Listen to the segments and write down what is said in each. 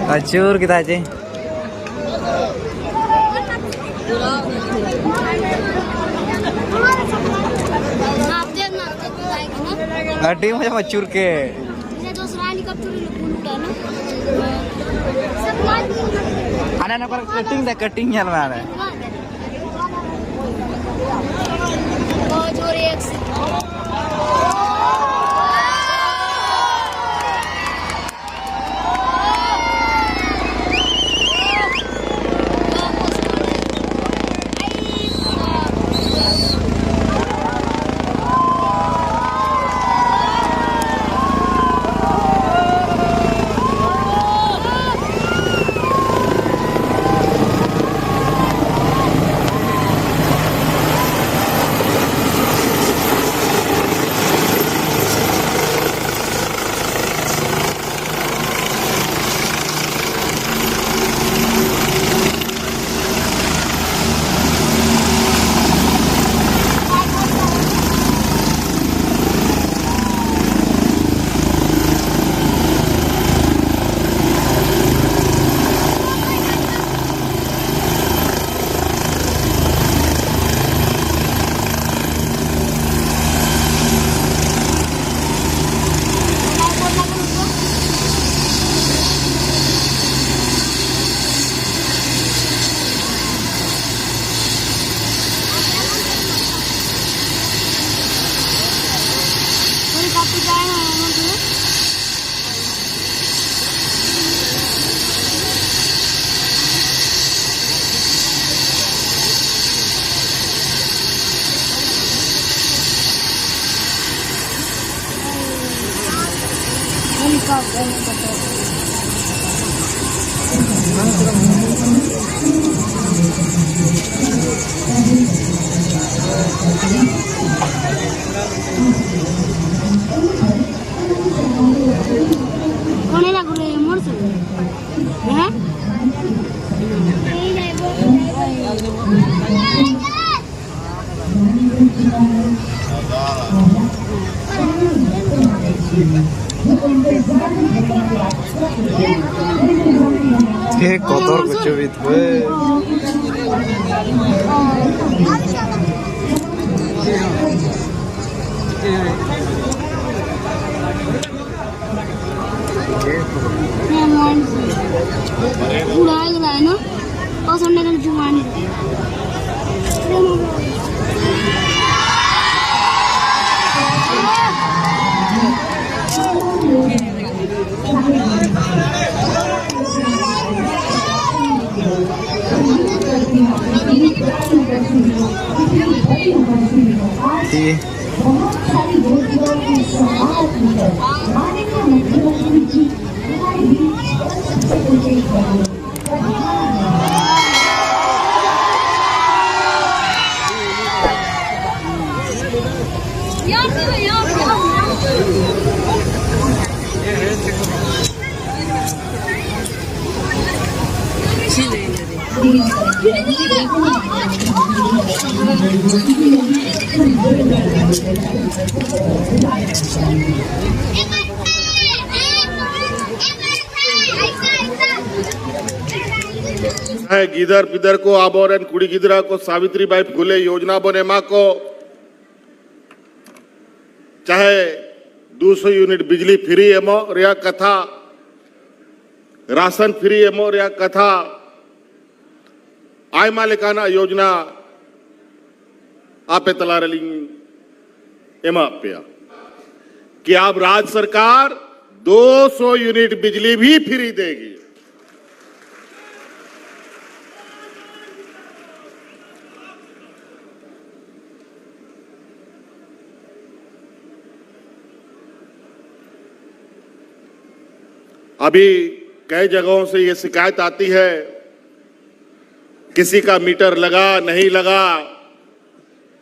Acur kita aja. Adi macam acur ke? Anak-anak cutting dah cuttingnya mana? Qué kotor kucubit gue. गिदर पिदर को आबोरन कुड़ी गिदरा को सावित्रीबाई फुले योजना बने माँ को चाहे 200 यूनिट बिजली फ्री एमो रिया कथा राशन फ्री एमो रिया कथा आय मालिकाना योजना आपे तला रही एमा पे कि अब राज्य सरकार 200 यूनिट बिजली भी फ्री देगी। अभी कई जगहों से ये शिकायत आती है, किसी का मीटर लगा नहीं लगा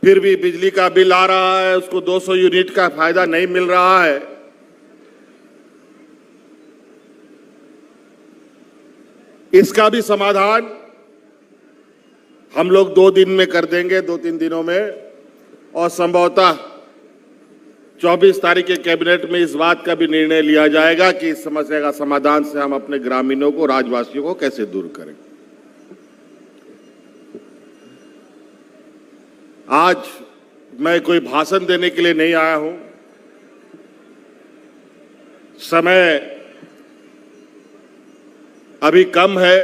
फिर भी बिजली का बिल आ रहा है, उसको 200 यूनिट का फायदा नहीं मिल रहा है। इसका भी समाधान हम लोग 2 दिन में कर देंगे, 2-3 दिनों में। और संभवतः 24 तारीख के कैबिनेट में इस बात का भी निर्णय लिया जाएगा कि इस समस्या का समाधान से हम अपने ग्रामीणों को, राज्यवासियों को कैसे दूर करें। आज मैं कोई भाषण देने के लिए नहीं आया हूं। समय अभी कम है।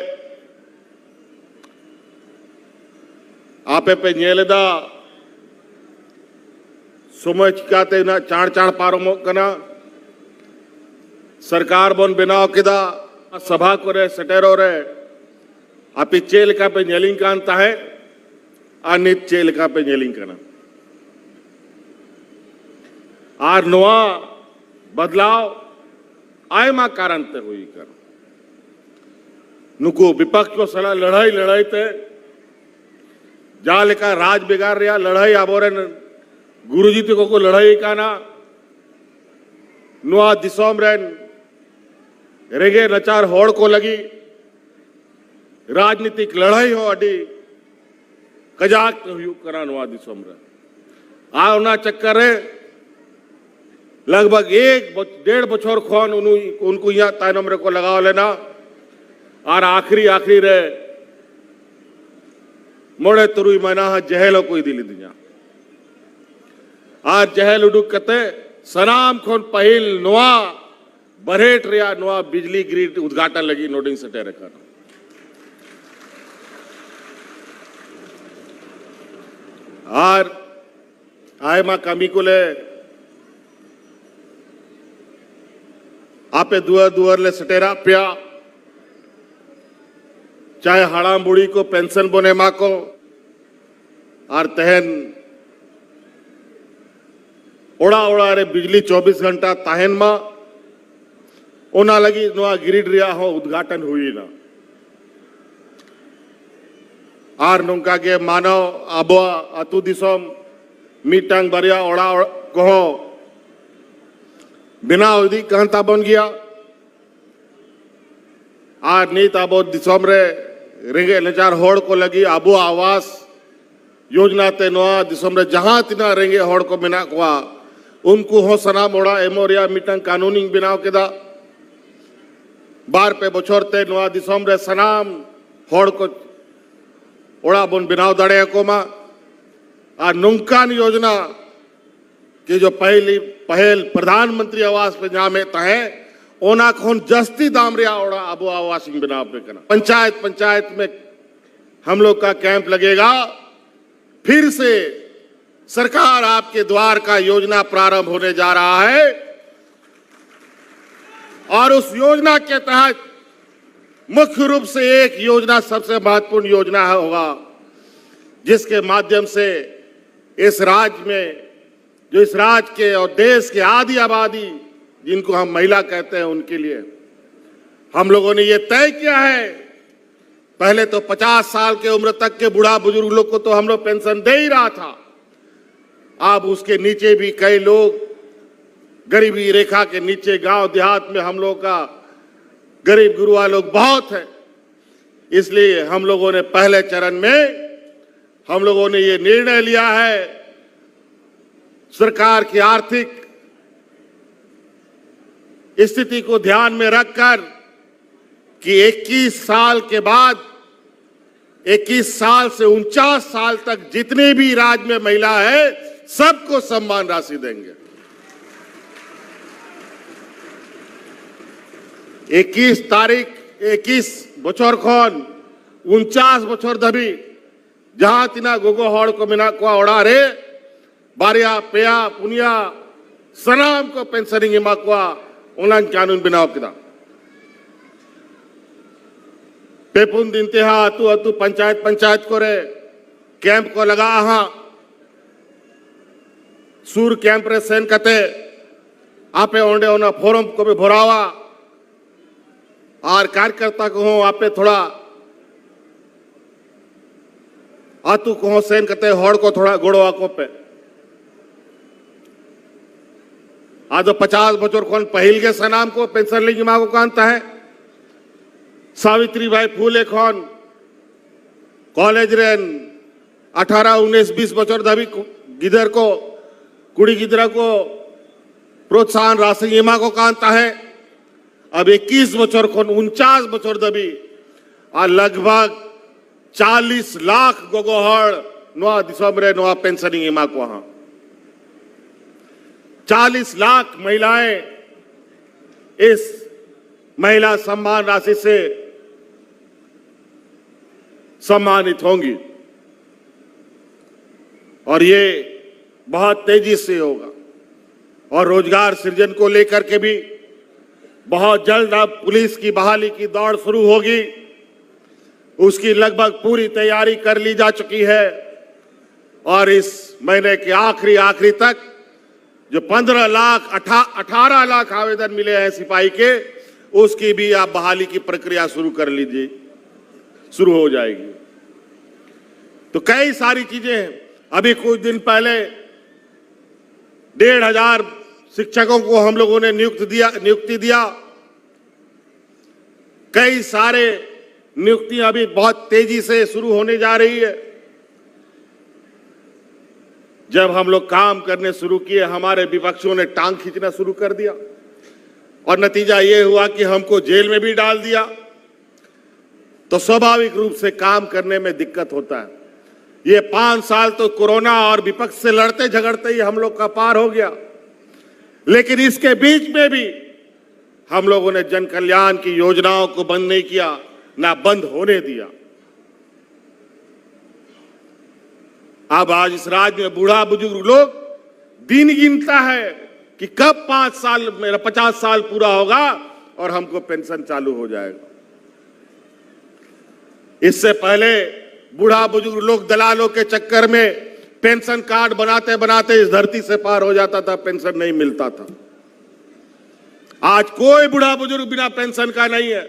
आपे पे ᱧᱮᱞᱮᱫᱟ समय चिकाते ना चाण चाण पारमोग कना सरकार बन बनाव केदा सभा करे सेटेरो रे आपे चेलका पे ᱧᱮᱞᱤᱧ कान ताहे अनित चेलका पे ᱧᱮᱞᱤᱧ कना आर नोआ बदलाव आयमा कारण ते हुई कर नुको विपक्ष को सला लड़ाई ते जा लेका राज बेगार रिया लड़ाई आबोरे गुरुजी ते को लड़ाई काना नुआ दिसोम रेन रेगे नचार होड़ को लगी राजनीतिक लड़ाई हो अडी कजाक हुई करा नुआ दिसोम रे आ उना चक्कर रे लगभग 1.5 बछर खन उनको यहाँ तायनम रे को लगाव लेना और आखिरी रे मोड़े तुरुई महीना जहेलो कोई दिली दिया आज जहेल उडुक कते सनाम खोन पहिल नोआ बरहेट रिया नोआ बिजली ग्रिड उद्घाटन लगी नोटिंग सटे रखा और आय मा कमी को ले आपे दुआर ले सटेरा प्या चाहे हड़ाम बुढ़ी को पेंशन बने मा को और तहन ओड़ा रे बिजली 24 घंटा तहन मा ओना लगी नोआ ग्रिड रिया हो उद्घाटन हुई ना और नौका के मानव अब अतु दिसोम मीटांग बरिया ओड़ा कहो बिना अवधि कहता बन गया और नीत आबो दिसोम रे रेंगे नचार होड़ को लगी आबो आवास योजना ते नोआ दिसोम रे जहां तिना रेंगे होड़ को बिना कुआ उनको हो सना मोड़ा एमोरिया मीटंग कानूनी बिनाव केदा बार पे बछोर ते नोआ दिसोम रे सनाम होड़ को ओड़ा बन बिनाव दड़े को मा और नौकान योजना कि जो पहल प्रधानमंत्री आवास पे जामे तहे ओना खोन जस्ती दाम रिया ओड़ा अबो आवासिंग बिनाव पे करना पंचायत में हम लोग का कैंप लगेगा। फिर से सरकार आपके द्वार का योजना प्रारंभ होने जा रहा है और उस योजना के तहत मुख्य रूप से एक योजना सबसे महत्वपूर्ण योजना होगा जिसके माध्यम से इस राज्य में जो इस राज्य के और देश के आधी आबादी जिनको हम महिला कहते हैं उनके लिए हम लोगों ने ये तय किया है। पहले तो 50 साल के उम्र तक के बूढ़ा बुजुर्ग लोग को तो हम लोग पेंशन दे ही रहा था। अब उसके नीचे भी कई लोग गरीबी रेखा के नीचे गांव देहात में हम लोग का गरीब गुरुआ लोग बहुत है। इसलिए हम लोगों ने पहले चरण में हम लोगों ने ये निर्णय लिया है सरकार की आर्थिक स्थिति को ध्यान में रखकर कि 21 साल के बाद 21 साल से 49 साल तक जितने भी राज्य में महिला है सबको सम्मान राशि देंगे। 21 बछर खन 49 बछर धबी जहां तिना गोगो हड़ को मिना को ओड़ा रे बारिया पेया पुनिया सनाम को पेंशनिंग इमा को उन्हें कानून बनाव किदा पेपुन दिन तेहा अतु पंचायत को रे कैंप को लगा हाँ सूर कैंप रे सेन कते आपे ओंडे ओना फोरम को भी भरावा और कार्यकर्ता को हो आपे थोड़ा आतु को हो सेन कते होड़ को थोड़ा गोड़वा को पे आज 50 बछर खन पहिल के सनाम को पेंशन लेगी मांगो कांता है सावित्री भाई फूले कॉलेज रेन 18, 19, 20 बछर धबी गिदर को कुड़ी गिदरा को प्रोत्साहन राशि एमा को कांता है अब 21 बचर को 49 बचर दबी आ लगभग 40 लाख गोगोहड़ नवा दिसंबर नवा पेंशनिंग एमा को हाँ 40 लाख महिलाएं इस महिला सम्मान राशि से सम्मानित होंगी और ये बहुत तेजी से होगा और रोजगार सृजन को लेकर के भी बहुत जल्द अब पुलिस की बहाली की दौड़ शुरू होगी। उसकी लगभग पूरी तैयारी कर ली जा चुकी है और इस महीने के आखिरी तक जो 15 लाख 18 लाख आवेदन मिले हैं सिपाही के उसकी भी आप बहाली की प्रक्रिया शुरू कर लीजिए, शुरू हो जाएगी। तो कई सारी चीजें हैं। अभी कुछ दिन पहले 1,500 शिक्षकों को हम लोगों ने नियुक्ति दिया। कई सारे नियुक्तियां अभी बहुत तेजी से शुरू होने जा रही है। जब हम लोग काम करने शुरू किए हमारे विपक्षियों ने टांग खींचना शुरू कर दिया और नतीजा ये हुआ कि हमको जेल में भी डाल दिया। तो स्वाभाविक रूप से काम करने में दिक्कत होता है। ये 5 साल तो कोरोना और विपक्ष से लड़ते झगड़ते ही हम लोग का पार हो गया, लेकिन इसके बीच में भी हम लोगों ने जन कल्याण की योजनाओं को बंद नहीं किया, ना बंद होने दिया। अब आज इस राज्य में बूढ़ा बुजुर्ग लोग दिन गिनता है कि कब 5 साल मेरा 50 साल पूरा होगा और हमको पेंशन चालू हो जाएगा। इससे पहले बूढ़ा बुजुर्ग लोग दलालों के चक्कर में पेंशन कार्ड बनाते बनाते इस धरती से पार हो जाता था, पेंशन नहीं मिलता था। आज कोई बूढ़ा बुजुर्ग बिना पेंशन का नहीं है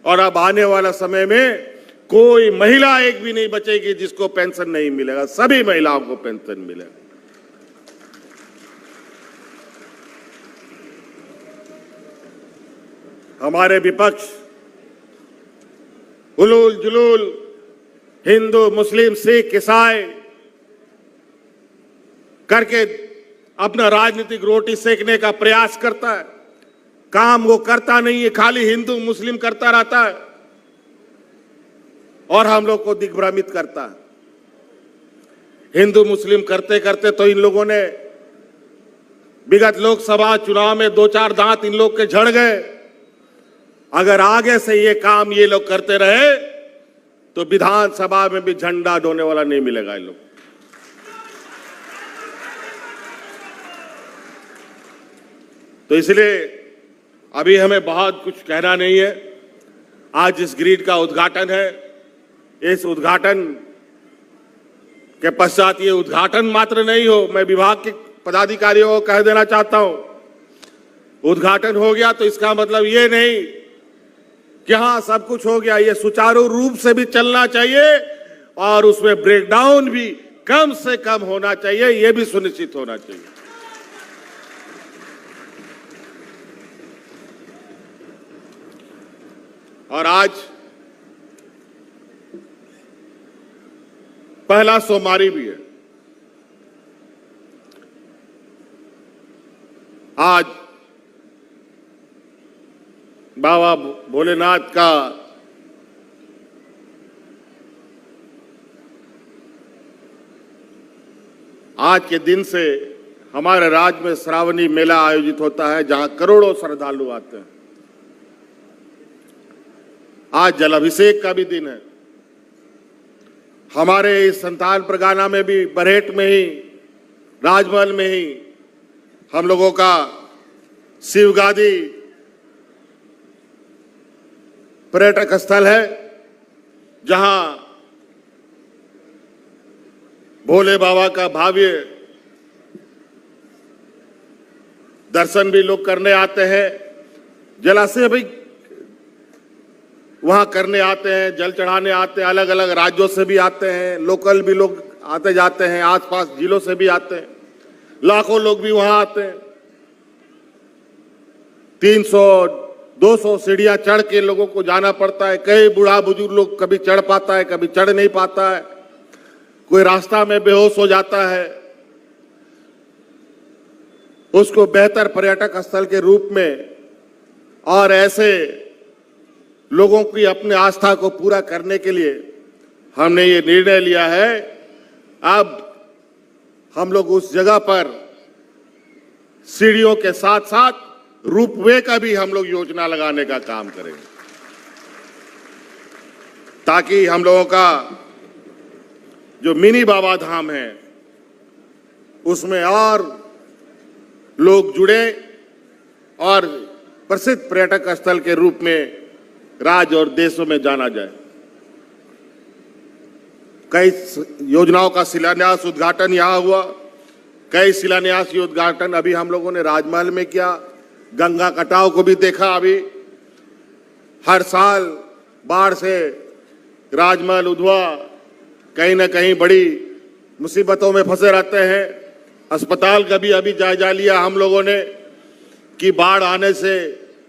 और अब आने वाला समय में कोई महिला एक भी नहीं बचेगी जिसको पेंशन नहीं मिलेगा, सभी महिलाओं को पेंशन मिलेगा। हमारे विपक्ष हुलूल जुलूल हिंदू मुस्लिम सिख ईसाई करके अपना राजनीतिक रोटी सेकने का प्रयास करता है। काम वो करता नहीं है, खाली हिंदू मुस्लिम करता रहता है और हम लोग को दिग्भ्रमित करता है। हिंदू मुस्लिम करते करते तो इन लोगों ने विगत लोकसभा चुनाव में 2-4 दांत इन लोग के झड़ गए। अगर आगे से ये काम ये लोग करते रहे तो विधानसभा में भी झंडा ढोने वाला नहीं मिलेगा इन लोग। तो इसलिए अभी हमें बहुत कुछ कहना नहीं है। आज इस ग्रिड का उद्घाटन है। इस उद्घाटन के पश्चात ये उद्घाटन मात्र नहीं हो, मैं विभाग के पदाधिकारियों को कह देना चाहता हूं, उद्घाटन हो गया तो इसका मतलब ये नहीं कि हाँ सब कुछ हो गया। ये सुचारू रूप से भी चलना चाहिए और उसमें ब्रेकडाउन भी कम से कम होना चाहिए, ये भी सुनिश्चित होना चाहिए। और आज पहला सोमवारी भी है। आज बाबा भोलेनाथ का आज के दिन से हमारे राज्य में श्रावणी मेला आयोजित होता है, जहां करोड़ों श्रद्धालु आते हैं। आज जलाभिषेक का भी दिन है। हमारे इस संतान परगना में भी बरहेट में ही राजमहल में ही हम लोगों का शिवगादी पर्यटक स्थल है, जहां भोले बाबा का भव्य दर्शन भी लोग करने आते हैं। जलाशय भी वहां करने आते हैं, जल चढ़ाने आते हैं, अलग अलग राज्यों से भी आते हैं, लोकल भी लोग आते जाते हैं, आसपास जिलों से भी आते हैं, लाखों लोग भी वहां आते हैं। 300-200 सीढ़ियां चढ़ के लोगों को जाना पड़ता है। कई बूढ़ा बुजुर्ग लोग कभी चढ़ पाता है, कभी चढ़ नहीं पाता है। कोई रास्ता में बेहोश हो जाता है, उसको बेहतर पर्यटक स्थल के रूप में और ऐसे लोगों की अपनी आस्था को पूरा करने के लिए हमने ये निर्णय लिया है। अब हम लोग उस जगह पर सीढ़ियों के साथ साथ रोपवे का भी हम लोग योजना लगाने का काम करेंगे, ताकि हम लोगों का जो मिनी बाबा धाम है उसमें और लोग जुड़े और प्रसिद्ध पर्यटक स्थल के रूप में राज्य और देशों में जाना जाए। कई योजनाओं का शिलान्यास उद्घाटन यहाँ हुआ, कई शिलान्यास उद्घाटन अभी हम लोगों ने राजमहल में किया, गंगा कटाव को भी देखा। अभी हर साल बाढ़ से राजमहल उधवा कहीं ना कहीं बड़ी मुसीबतों में फंसे रहते हैं। अस्पताल का भी अभी जायजा लिया हम लोगों ने कि बाढ़ आने से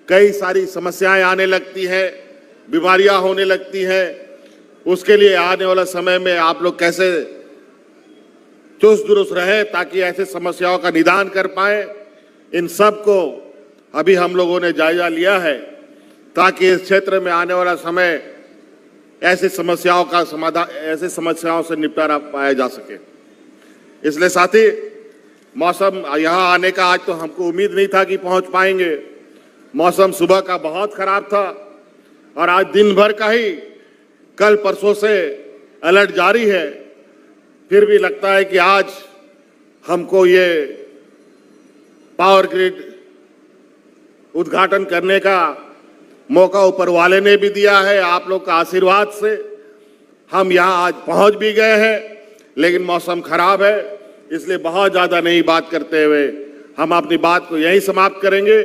कई सारी समस्याएं आने लगती हैं, बीमारियां होने लगती हैं। उसके लिए आने वाला समय में आप लोग कैसे चुस्त दुरुस्त रहे ताकि ऐसे समस्याओं का निदान कर पाए, इन सब को अभी हम लोगों ने जायजा लिया है, ताकि इस क्षेत्र में आने वाला समय ऐसी समस्याओं का समाधान, ऐसे समस्याओं से निपटारा पाया जा सके। इसलिए साथी, मौसम यहाँ आने का आज तो हमको उम्मीद नहीं था कि पहुँच पाएंगे। मौसम सुबह का बहुत खराब था और आज दिन भर का ही कल परसों से अलर्ट जारी है। फिर भी लगता है कि आज हमको ये पावर ग्रिड उद्घाटन करने का मौका ऊपर वाले ने भी दिया है। आप लोग का आशीर्वाद से हम यहाँ आज पहुँच भी गए हैं, लेकिन मौसम खराब है, इसलिए बहुत ज़्यादा नहीं बात करते हुए हम अपनी बात को यहीं समाप्त करेंगे।